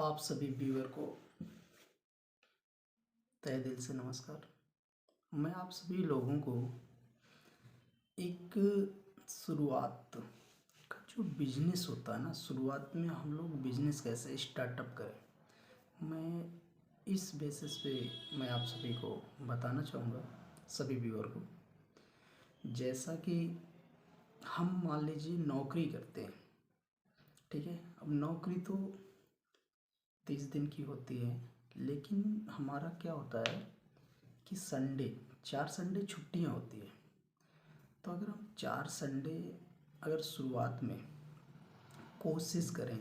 आप सभी व्यूअर को तहे दिल से नमस्कार। मैं आप सभी लोगों को एक शुरुआत का जो बिजनेस होता है ना, शुरुआत में हम लोग बिजनेस कैसे स्टार्टअप करें, मैं इस बेसिस पे मैं आप सभी को बताना चाहूँगा, सभी व्यूअर को। जैसा कि हम मान लीजिए नौकरी करते हैं, ठीक है। अब नौकरी तो 30 दिन की होती है, लेकिन हमारा क्या होता है कि संडे 4 संडे छुट्टियां होती है। तो अगर हम 4 संडे अगर शुरुआत में कोशिश करें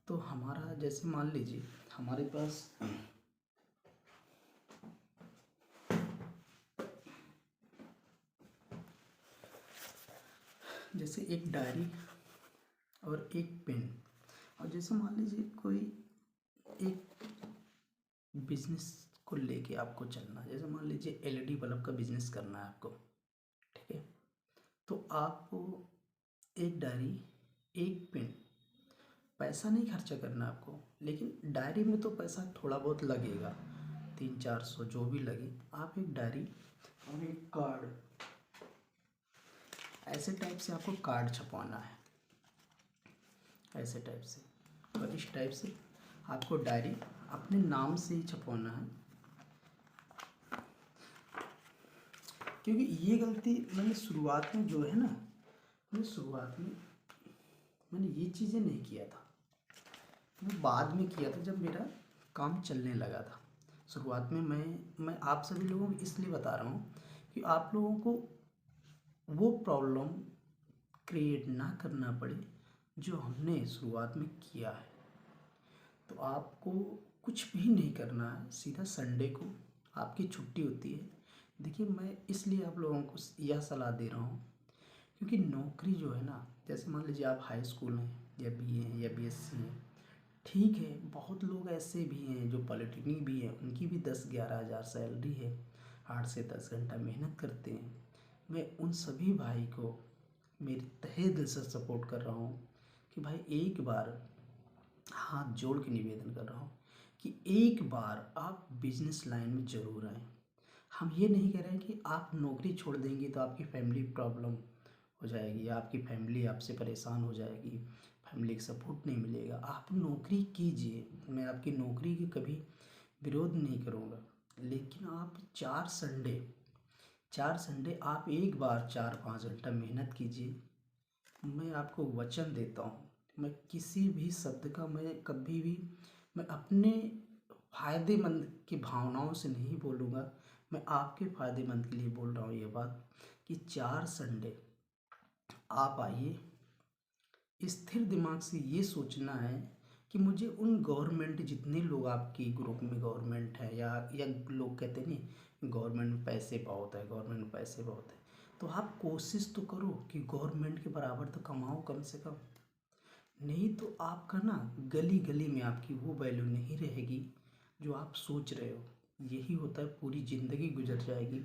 तो हमारा, जैसे मान लीजिए हमारे पास जैसे एक डायरी और एक पेन, और जैसे मान लीजिए कोई एक बिजनेस को लेके आपको चलना, जैसे मान लीजिए एलईडी बल्ब का बिजनेस करना है आपको, ठीक है। तो आपको एक डायरी, एक पेन, पैसा नहीं खर्चा करना आपको, लेकिन डायरी में तो पैसा थोड़ा बहुत लगेगा, 300-400 जो भी लगे। आप एक डायरी और एक कार्ड, ऐसे टाइप से आपको कार्ड छपवाना है, ऐसे टाइप से, और इस टाइप से आपको डायरी अपने नाम से ही छपवाना है। क्योंकि ये गलती मैंने शुरुआत में जो है ना, शुरुआत में मैंने ये चीज़ें नहीं किया था, मैं बाद में किया था जब मेरा काम चलने लगा था। शुरुआत में मैं आप सभी लोगों को इसलिए बता रहा हूँ कि आप लोगों को वो प्रॉब्लम क्रिएट ना करना पड़े जो हमने शुरुआत में किया है। तो आपको कुछ भी नहीं करना है, सीधा संडे को आपकी छुट्टी होती है। देखिए, मैं इसलिए आप लोगों को यह सलाह दे रहा हूँ क्योंकि नौकरी जो है ना, जैसे मान लीजिए आप हाई स्कूल हैं या बीए हैं या बीएससी हैं, ठीक है। बहुत लोग ऐसे भी हैं जो पॉलिटेक्निक भी हैं, उनकी भी 10-11 हज़ार सैलरी है, 8 से 10 घंटा मेहनत करते हैं। मैं उन सभी भाई को मेरे तहे दिल से सपोर्ट कर रहा हूँ कि भाई एक बार हाथ जोड़ के निवेदन कर रहा हूँ कि एक बार आप बिजनेस लाइन में ज़रूर आएँ। हम ये नहीं कह रहे हैं कि आप नौकरी छोड़ देंगे तो आपकी फैमिली प्रॉब्लम हो जाएगी या आपकी फैमिली आपसे परेशान हो जाएगी, फैमिली का सपोर्ट नहीं मिलेगा। आप नौकरी कीजिए, मैं आपकी नौकरी की कभी विरोध नहीं करूँगा, लेकिन आप 4 संडे आप एक बार 4-5 घंटा मेहनत कीजिए। मैं आपको वचन देता हूँ, मैं किसी भी शब्द का मैं कभी भी मैं अपने फ़ायदेमंद की भावनाओं से नहीं बोलूँगा, मैं आपके फ़ायदेमंद के लिए बोल रहा हूँ ये बात कि 4 संडे आप आइए। स्थिर दिमाग से ये सोचना है कि मुझे उन गवर्नमेंट, जितने लोग आपकी ग्रुप में गवर्नमेंट है या लोग कहते नहीं गवर्नमेंट में पैसे बहुत है, गवर्नमेंट में पैसे बहुत है, तो आप कोशिश तो करो कि गवर्नमेंट के बराबर तो कमाओ कम से कम। नहीं तो आपका ना गली गली में आपकी वो वैल्यू नहीं रहेगी जो आप सोच रहे हो। यही होता है, पूरी ज़िंदगी गुजर जाएगी,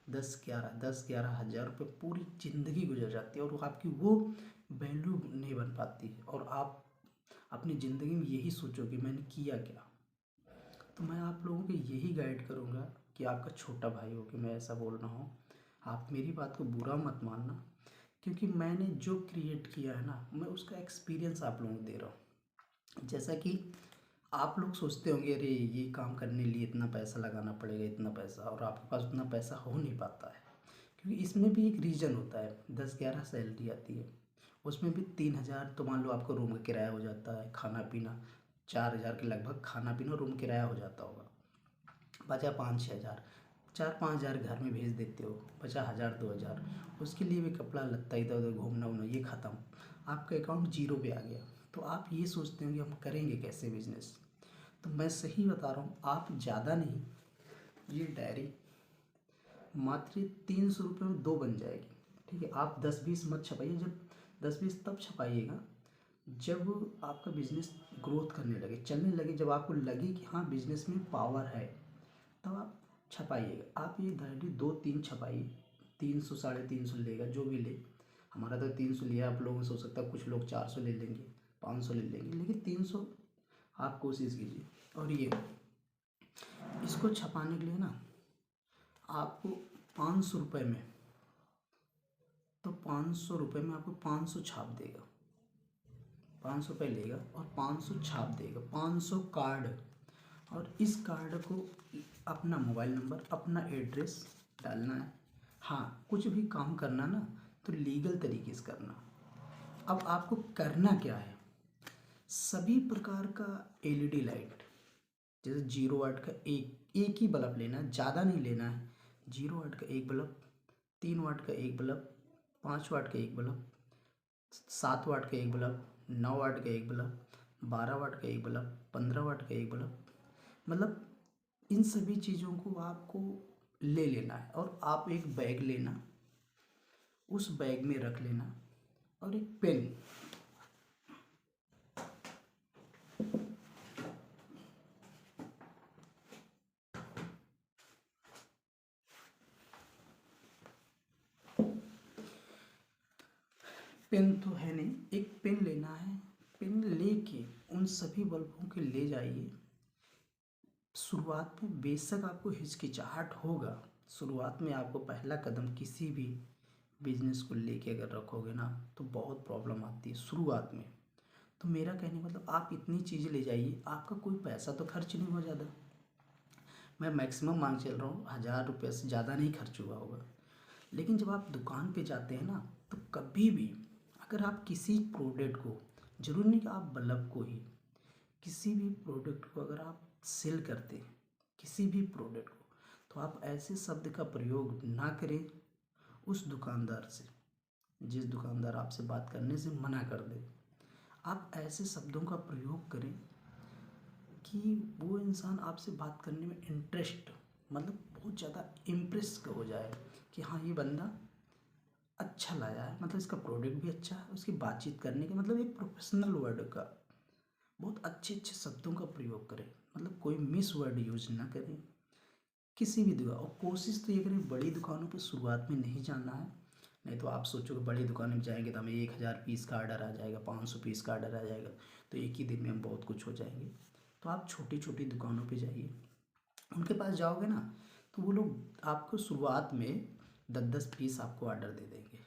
10-11 हज़ार रुपये पूरी ज़िंदगी गुजर जाती है और आपकी वो वैल्यू नहीं बन पाती है, और आप अपनी ज़िंदगी में यही सोचोगे मैंने किया क्या। तो मैं आप लोगों को यही गाइड करूँगा कि आपका छोटा भाई हो कि मैं ऐसा बोल रहा हूँ, आप मेरी बात को बुरा मत मानना, क्योंकि मैंने जो क्रिएट किया है ना, मैं उसका एक्सपीरियंस आप लोगों को दे रहा हूँ। जैसा कि आप लोग सोचते होंगे अरे ये काम करने के लिए इतना पैसा लगाना पड़ेगा, इतना पैसा, और आपके पास उतना पैसा हो नहीं पाता है, क्योंकि इसमें भी एक रीज़न होता है। 10-11 सैलरी आती है, उसमें भी 3 हज़ार तो मान लो आपको रूम का किराया हो जाता है, खाना पीना 4 हज़ार के लगभग खाना पीना रूम किराया हो जाता होगा, बचा 5-6 हज़ार, 4-5 हज़ार घर में भेज देते हो, बचा 1,000-2 हज़ार, उसके लिए भी कपड़ा लत्ता इधर उधर घूमना उमना ये ख़त्म, आपका अकाउंट जीरो पे आ गया। तो आप ये सोचते हो कि हम करेंगे कैसे बिजनेस। तो मैं सही बता रहा हूँ, आप ज़्यादा नहीं, ये डायरी मात्र 300 रुपये में 2 बन जाएगी, ठीक है। आप 10-20 मत छपाइए, जब 10-20 तब छपाइएगा जब आपका बिजनेस ग्रोथ करने लगे, चलने लगे, जब आपको लगे कि हाँ बिजनेस में पावर है, तब आप छपाइएगा। आप ये डायरी 2-3 छपाइए, 300 350 लेगा जो भी ले, हमारा तो 300 लिया, आप लोगों से हो सकता है कुछ लोग 400 ले लेंगे, 500 ले लेंगे, लेकिन 300 आप कोशिश कीजिए। और ये इसको छपाने के लिए ना आपको 500 रुपये में, तो 500 रुपये में आपको 500 छाप देगा, 500 रुपये लेगा और 500 छाप देगा, 500 कार्ड। और इस कार्ड को अपना मोबाइल नंबर, अपना एड्रेस डालना है। हाँ, कुछ भी काम करना ना तो लीगल तरीके से करना। अब आपको करना क्या है, सभी प्रकार का एलईडी लाइट, जैसे 0 वाट का एक ही बल्ब लेना है, ज़्यादा नहीं लेना है। 0 वाट का एक बल्ब, 3 वाट का एक बल्ब, 5 वाट का एक बल्ब, 7 वाट का एक बल्ब, 9 वाट का एक बल्ब, 12 वाट का एक बल्ब, 15 वाट का एक बल्ब, मतलब इन सभी चीज़ों को आपको ले लेना है। और आप एक बैग लेना, उस बैग में रख लेना, और एक पेन, पेन तो है नहीं, एक पेन लेना है। पेन लेके उन सभी बल्बों के ले जाइए। शुरुआत में बेशक आपको हिचकिचाहट होगा, शुरुआत में आपको पहला कदम किसी भी बिजनेस को लेके अगर रखोगे ना तो बहुत प्रॉब्लम आती है शुरुआत में। तो मेरा कहने का मतलब आप इतनी चीज़ें ले जाइए, आपका कोई पैसा तो खर्च नहीं हो ज़्यादा। मैं मैक्सिमम मांग चल रहा हूँ 1000 रुपये से ज़्यादा नहीं खर्च हुआ होगा। लेकिन जब आप दुकान पे जाते हैं ना तो कभी भी अगर आप किसी प्रोडक्ट को, ज़रूरी नहीं कि आप बल्ब को ही, किसी भी प्रोडक्ट को अगर आप सेल करते हैं, किसी भी प्रोडक्ट को, तो आप ऐसे शब्द का प्रयोग ना करें उस दुकानदार से, जिस दुकानदार आपसे बात करने से मना कर दे। आप ऐसे शब्दों का प्रयोग करें कि वो इंसान आपसे बात करने में इंटरेस्ट, मतलब बहुत ज़्यादा इम्प्रेस हो जाए कि हाँ ये बंदा अच्छा लाया है, मतलब इसका प्रोडक्ट भी अच्छा है, उसकी बातचीत करने के मतलब एक प्रोफेशनल वर्ड का, बहुत अच्छे अच्छे शब्दों का प्रयोग करें, मतलब कोई मिस वर्ड यूज ना करें किसी भी दुकान। और कोशिश तो ये करें बड़ी दुकानों पर शुरुआत में नहीं जाना है, नहीं तो आप सोचोगे बड़ी दुकान में जाएंगे तो हमें 1000 पीस का ऑर्डर आ जाएगा, 500 पीस का ऑर्डर आ जाएगा, तो एक ही दिन में हम बहुत कुछ हो जाएंगे। तो आप छोटी छोटी दुकानों पे जाइए, उनके पास जाओगे ना तो वो लोग आपको शुरुआत में 10-10 पीस आपको ऑर्डर दे देंगे,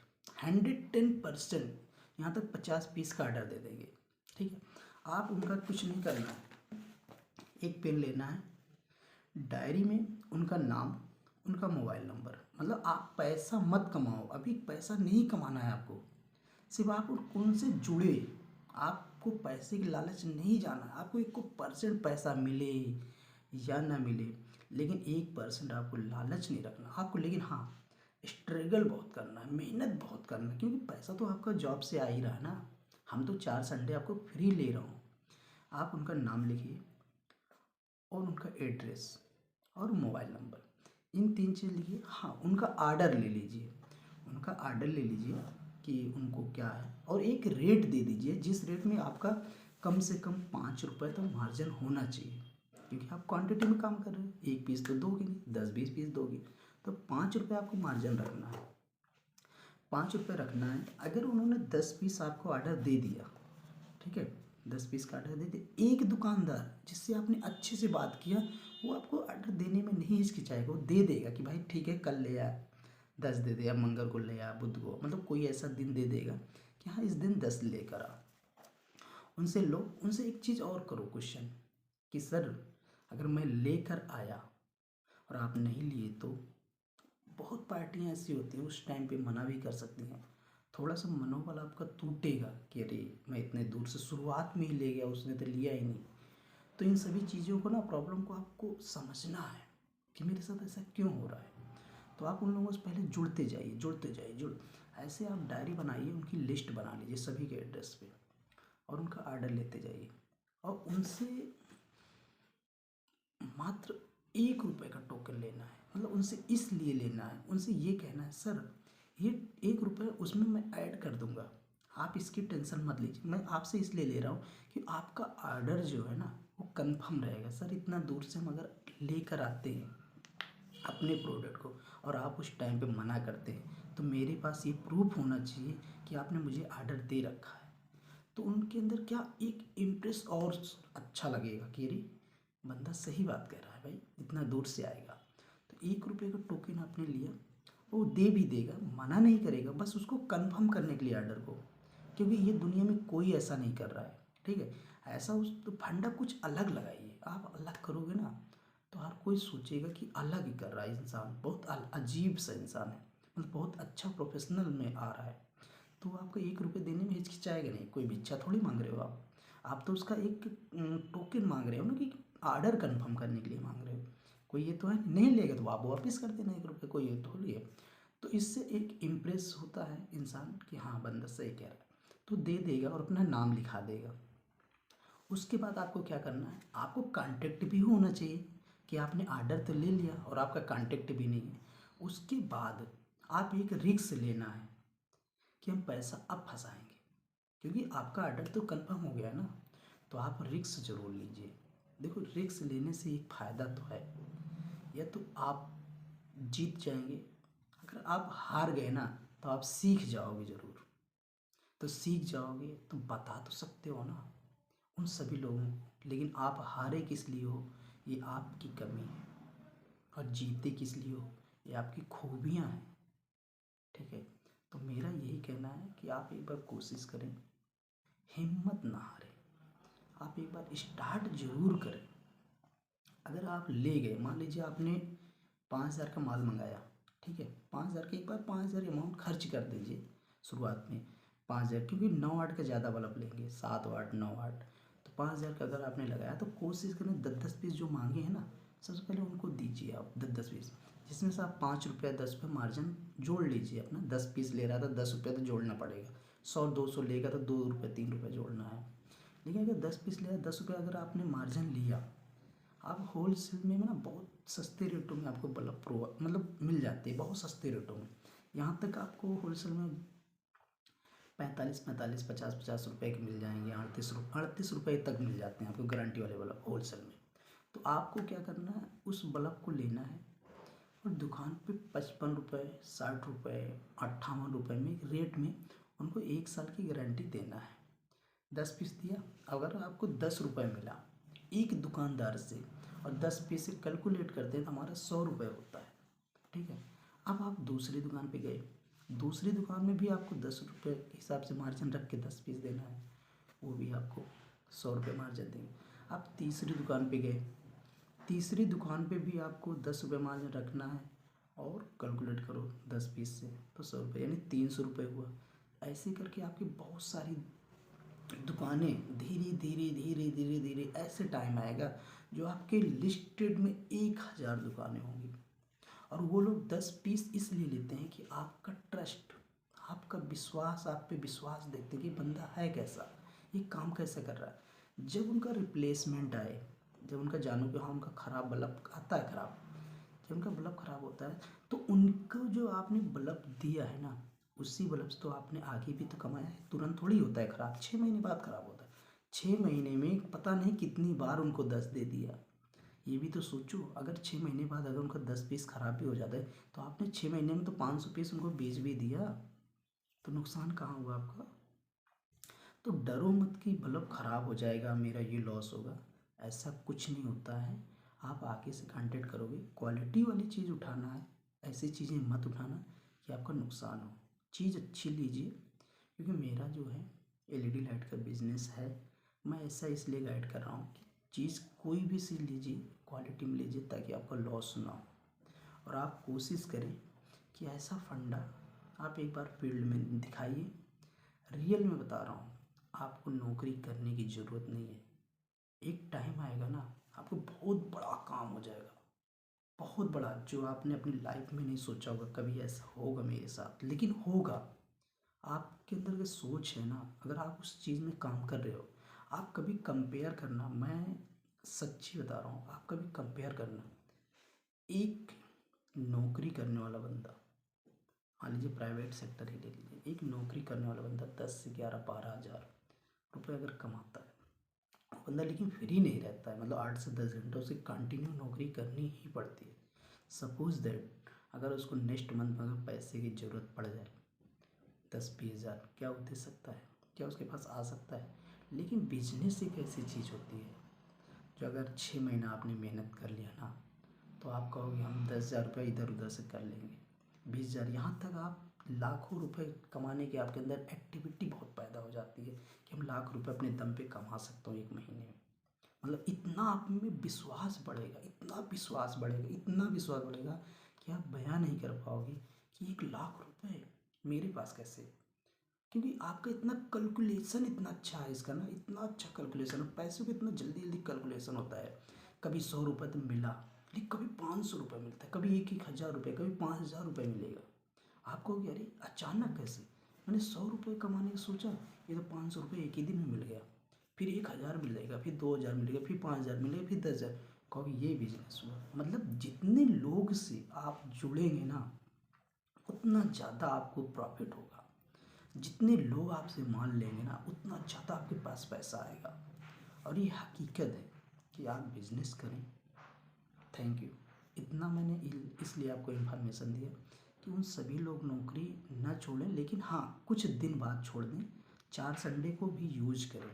110%, यहाँ तक 50 पीस का ऑर्डर दे देंगे। ठीक है, आप उनका कुछ नहीं करना है, एक पेन लेना है, डायरी में उनका नाम, उनका मोबाइल नंबर, मतलब आप पैसा मत कमाओ, अभी पैसा नहीं कमाना है आपको, सिर्फ आप उनसे जुड़े, आपको पैसे की लालच नहीं जाना, आपको 1% पैसा मिले या ना मिले, लेकिन 1% आपको लालच नहीं रखना आपको। लेकिन हाँ, स्ट्रगल बहुत करना है, मेहनत बहुत करना है, क्योंकि पैसा तो आपका जॉब से आ ही रहा है ना, हम तो 4 संडे आपको फ्री ले रहा हूँ। आप उनका नाम लिखिए और उनका एड्रेस और मोबाइल नंबर, इन 3 चीज़ लिखिए। हाँ, उनका आर्डर ले लीजिए, उनका आर्डर ले लीजिए कि उनको क्या है, और एक रेट दे दीजिए जिस रेट में आपका कम से कम 5 रुपये तो मार्जिन होना चाहिए, क्योंकि आप क्वांटिटी में काम कर रहे हैं, एक पीस तो दोगे नहीं, 10-20 पीस दोगे, तो 5 रुपये आपको मार्जिन रखना है, 5 रुपये रखना है। अगर उन्होंने 10 पीस आपको ऑर्डर दे दिया, ठीक है, 10 पीस का ऑर्डर दे दिया, एक दुकानदार जिससे आपने अच्छे से बात किया वो आपको ऑर्डर देने में नहीं हिचकिचाएगा, वो दे देगा कि भाई ठीक है कल ले आ, 10 दे दे, या मंगल को ले आ, बुध को, मतलब कोई ऐसा दिन दे देगा कि हाँ इस दिन 10 लेकर आ। उनसे लो, उनसे एक चीज़ और करो क्वेश्चन कि सर अगर मैं लेकर आया और आप नहीं लिए तो, बहुत पार्टियां ऐसी होती हैं उस टाइम पे मना भी कर सकती हैं, थोड़ा सा मनोबल आपका टूटेगा कि अरे मैं इतने दूर से शुरुआत में ही ले गया, उसने तो लिया ही नहीं। तो इन सभी चीज़ों को ना, प्रॉब्लम को आपको समझना है कि मेरे साथ ऐसा क्यों हो रहा है। तो आप उन लोगों से पहले जुड़ते जाइए, जुड़ते जाइए, ऐसे आप डायरी बनाइए, उनकी लिस्ट बना लीजिए सभी के एड्रेस पे, और उनका ऑर्डर लेते जाइए, और उनसे मात्र 1 रुपये का टोकन लेना है, मतलब उनसे इसलिए लेना है, उनसे ये कहना है सर ये 1 रुपये उसमें मैं ऐड कर दूंगा, आप इसकी टेंशन मत लीजिए, मैं आपसे इसलिए ले रहा हूँ कि आपका ऑर्डर जो है ना वो कंफर्म रहेगा। सर इतना दूर से हम अगर लेकर आते हैं अपने प्रोडक्ट को और आप उस टाइम पे मना करते हैं, तो मेरे पास ये प्रूफ होना चाहिए कि आपने मुझे ऑर्डर दे रखा है। तो उनके अंदर क्या एक इम्प्रेस और अच्छा लगेगा कि अरे बंदा सही बात कह रहा है भाई, इतना दूर से आएगा। तो 1 रुपये का टोकन आपने लिया, वो दे भी देगा, मना नहीं करेगा, बस उसको कंफर्म करने के लिए ऑर्डर को, क्योंकि ये दुनिया में कोई ऐसा नहीं कर रहा है। ठीक है, ऐसा उस तो फंडा कुछ अलग लगाइए, आप अलग करोगे ना तो हर कोई सोचेगा कि अलग ही कर रहा है इंसान, बहुत अजीब सा इंसान है, मतलब बहुत अच्छा प्रोफेशनल में आ रहा है। तो वो आपको 1 रुपये देने में हिचकिचाएगा नहीं, कोई भिक्षा थोड़ी मांग रहे हो आप तो उसका एक टोकन मांग रहे हो ना, कि ऑर्डर कंफर्म करने के लिए मांग रहे हो। कोई ये तो है नहीं लेगा तो आप वापस कर देना 1 रुपये, कोई ये थोड़ी है। तो इससे एक इम्प्रेस होता है इंसान कि हाँ बंदा सही कह रहा है, तो दे देगा और अपना नाम लिखा देगा। उसके बाद आपको क्या करना है, आपको कांटेक्ट भी होना चाहिए कि आपने ऑर्डर तो ले लिया और आपका कांटेक्ट भी नहीं है। उसके बाद आप एक रिस्क लेना है कि हम पैसा अब फंसाएंगे, क्योंकि आपका ऑर्डर तो कंफर्म हो गया ना, तो आप रिस्क जरूर लीजिए। देखो रिस्क लेने से एक फ़ायदा तो है, या तो आप जीत जाएंगे, अगर आप हार गए ना तो आप सीख जाओगे ज़रूर। तो सीख जाओगे तो बता तो सकते हो ना उन सभी लोगों को, लेकिन आप हारे किस लिए हो ये आपकी कमी है, और जीते किस लिए हो ये आपकी खूबियाँ हैं। ठीक है, तो मेरा यही कहना है कि आप एक बार कोशिश करें, हिम्मत ना हारें, आप एक बार स्टार्ट जरूर करें। अगर आप ले गए, मान लीजिए आपने 5,000 का माल मंगाया, ठीक है, 5,000 के एक बार 5,000 अमाउंट खर्च कर दीजिए शुरुआत में। 5,000 क्योंकि 9 वाट का ज़्यादा बल्ब लेंगे, 7 वाट 9 वाट, तो 5,000 का अगर आपने लगाया तो कोशिश करें 10-10 पीस जो मांगे हैं ना, सबसे पहले उनको दीजिए आप 10-10 पीस, जिसमें से आप 5 रुपया 10 रुपये मार्जिन जोड़ लीजिए अपना। 10 पीस ले रहा था, 10 रुपया तो जोड़ना पड़ेगा, 100-200 लेगा तो 2 रुपये 3 रुपये जोड़ना है। लेकिन अगर 10 पीस लिया, 10 रुपये अगर आपने मार्जिन लिया, आप होल सेल में ना बहुत सस्ते रेटों में आपको बल्ब मतलब मिल जाते हैं, बहुत सस्ते रेटों में। यहाँ तक आपको होल सेल में 45-45, 50-50 रुपये के मिल जाएंगे, 38 रुपये तक मिल जाते हैं आपको गारंटी वाले बल्ब होल सेल में। तो आपको क्या करना है, उस बल्ब को लेना है और दुकान पे 55 रुपये, 60 रुपये, 58 रुपये में रेट में उनको 1 साल की गारंटी देना है। 10 पीस दिया, अगर आपको 10 रुपये मिला एक दुकानदार से, और 10 पीस से कैलकुलेट करते हैं तो हमारा 100 रुपये होता है। ठीक है, अब आप दूसरी दुकान पे गए, दूसरी दुकान में भी आपको 10 रुपये के हिसाब से मार्जिन रख के 10 पीस देना है, वो भी आपको 100 रुपये मार्जिन देंगे। आप तीसरी दुकान पे गए, तीसरी दुकान पे भी आपको 10 रुपये मार्जिन रखना है, और कैलकुलेट करो 10 पीस से तो 100 रुपये, यानी 300 रुपये हुआ। ऐसे करके आपकी बहुत सारी दुकानें धीरे धीरे धीरे धीरे धीरे ऐसे टाइम आएगा जो आपके लिस्टेड में 1,000 दुकानें होंगी। और वो लोग 10 पीस इसलिए लेते हैं कि आपका ट्रस्ट, आपका विश्वास, आप पे विश्वास देखते हैं कि बंदा है कैसा, ये काम कैसे कर रहा है। जब उनका रिप्लेसमेंट आए, जब उनका जानो कि हाँ उनका ख़राब बल्ब आता है, ख़राब, जब उनका बल्ब ख़राब होता है तो उनको जो आपने बल्ब दिया है ना, उसी बल्ब से तो आपने आगे भी तो कमाया है। तुरंत थोड़ी होता है ख़राब, 6 महीने बाद ख़राब होता है। 6 महीने में पता नहीं कितनी बार उनको 10 दे दिया। ये भी तो सोचो, अगर 6 महीने बाद अगर उनका 10 पीस ख़राब भी हो जाता है तो आपने 6 महीने में तो 500 पीस उनको बेच भी दिया, तो नुकसान कहाँ हुआ आपका। तो डरो मत कि बल्ब ख़राब हो जाएगा, मेरा ये लॉस होगा, ऐसा कुछ नहीं होता है। आप आगे से कांटेक्ट करोगे, क्वालिटी वाली चीज़ उठाना है, ऐसी चीज़ें मत उठाना कि आपका नुकसान हो। चीज़ अच्छी लीजिए, क्योंकि मेरा जो है एलईडी लाइट का बिजनेस है, मैं ऐसा इसलिए गाइड कर रहा हूँ कि चीज़ कोई भी चीज़ लीजिए क्वालिटी में लीजिए, ताकि आपका लॉस ना हो। और आप कोशिश करें कि ऐसा फंडा आप एक बार फील्ड में दिखाइए। रियल में बता रहा हूँ, आपको नौकरी करने की ज़रूरत नहीं है। एक टाइम आएगा ना, आपको बहुत बड़ा काम हो जाएगा, बहुत बड़ा, जो आपने अपनी लाइफ में नहीं सोचा होगा कभी ऐसा होगा मेरे साथ, लेकिन होगा। आपके अंदर जो सोच है ना, अगर आप उस चीज़ में काम कर रहे हो, आप कभी कंपेयर करना, मैं सच्ची बता रहा हूँ, आप कभी कंपेयर करना, एक नौकरी करने वाला बंदा, मान लीजिए प्राइवेट सेक्टर ही ले लीजिए, एक नौकरी करने वाला बंदा 10 से 11 12 हज़ार रुपये अगर कमाता है, वो बंदा लेकिन फ्री नहीं रहता है, मतलब 8 से 10 घंटों से कंटिन्यू नौकरी करनी ही पड़ती है। सपोज दैट अगर उसको नेक्स्ट मंथ में अगर पैसे की ज़रूरत पड़ जाए 10-20 हज़ार, क्या वो दे सकता है? क्या उसके पास आ सकता है? लेकिन बिजनेस एक ऐसी चीज़ होती है जो अगर 6 महीना आपने मेहनत कर लिया ना, तो आप कहोगे हम 10,000 रुपये इधर उधर से कर लेंगे, 20,000, यहाँ तक आप लाखों रुपए कमाने की आपके अंदर एक्टिविटी बहुत पैदा हो जाती है कि हम लाख रुपए अपने दम पे कमा सकते हो 1 महीने में। मतलब इतना आप में विश्वास बढ़ेगा, इतना विश्वास बढ़ेगा, इतना विश्वास बढ़ेगा कि आप बयां नहीं कर पाओगे कि 1 लाख रुपए मेरे पास कैसे। क्योंकि आपका इतना कैलकुलेशन इतना अच्छा है इसका ना, इतना अच्छा कैलकुलेशन है, पैसों का इतना जल्दी जल्दी कैलकुलेशन होता है। कभी 100 रुपये तो मिला, लेकिन कभी 500 रुपये मिलता है, कभी 1,000 रुपये, कभी 5,000 रुपये मिलेगा। आप कहोगे अरे अचानक कैसे? मैंने 100 रुपये कमाने का सोचा, ये तो 500 रुपये एक ही दिन में मिल गया। फिर 1,000 मिलेगा, फिर 2,000 मिलेगा, फिर 5,000 मिलेगा, फिर 10,000। कहोगे ये बिजनेस हुआ। मतलब जितने लोग से आप जुड़ेंगे ना, उतना ज़्यादा आपको प्रॉफिट होगा। जितने लोग आपसे मान लेंगे ना, उतना ज़्यादा आपके पास पैसा आएगा। और ये हकीकत है कि आप बिजनेस करें। Thank you. इतना मैंने इसलिए आपको इन्फॉर्मेशन दिया कि उन सभी लोग नौकरी ना छोड़ें, लेकिन हाँ कुछ दिन बाद छोड़ दें। 4 संडे को भी यूज करें,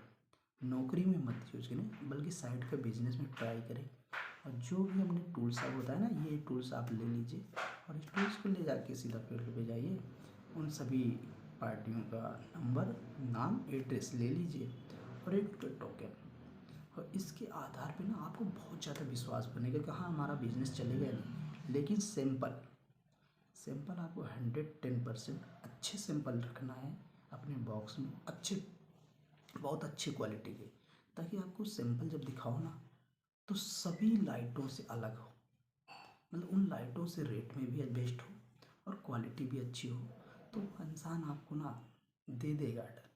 नौकरी में मत यूज करें, बल्कि साइड का बिजनेस में ट्राई करें। और जो भी हमने टूल्स आप बताया ना, ये टूल्स आप ले लीजिए और इस टूल्स को ले जाके सीधा फील्ड पे जाइए। उन सभी पार्टियों का नंबर, नाम, एड्रेस ले लीजिए और एक टोकन, और इसके आधार पे ना आपको बहुत ज़्यादा विश्वास बनेगा कि हाँ हमारा बिजनेस चलेगा या नहीं। लेकिन सैंपल सैंपल आपको 110% अच्छे सैंपल रखना है अपने बॉक्स में, अच्छे, बहुत अच्छी क्वालिटी के, ताकि आपको सैंपल जब दिखाओ ना तो सभी लाइटों से अलग हो। मतलब उन लाइटों से रेट में भी बेस्ट हो और क्वालिटी भी अच्छी हो, तो इंसान आपको ना दे देगा ऑर्डर।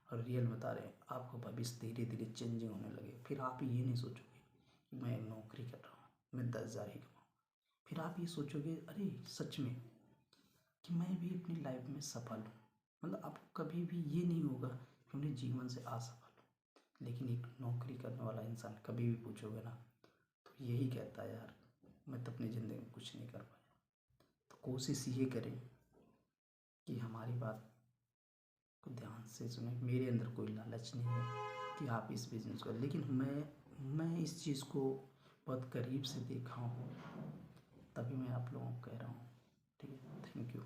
और रियल बता रहे हैं, आपको भविष्य धीरे धीरे चेंजिंग होने लगे। फिर आप ये नहीं सोचोगे कि मैं नौकरी कर रहा हूँ, मैं 10,000 ही कमाऊँ। फिर आप ये सोचोगे अरे सच में कि मैं भी अपनी लाइफ में सफल हूँ। मतलब आपको कभी भी ये नहीं होगा कि अपने जीवन से असफल हूँ। लेकिन एक नौकरी करने वाला इंसान कभी भी पूछोगे ना, तो यही कहता है यार मैं तो अपनी ज़िंदगी में कुछ नहीं कर पाया। तो कोशिश ये करें कि हमारी बात को ध्यान से सुने। मेरे अंदर कोई लालच नहीं है कि आप इस बिज़नेस को, लेकिन मैं इस चीज़ को बहुत करीब से देखा हूँ, तभी मैं आप लोगों को कह रहा हूँ। ठीक है, थैंक यू।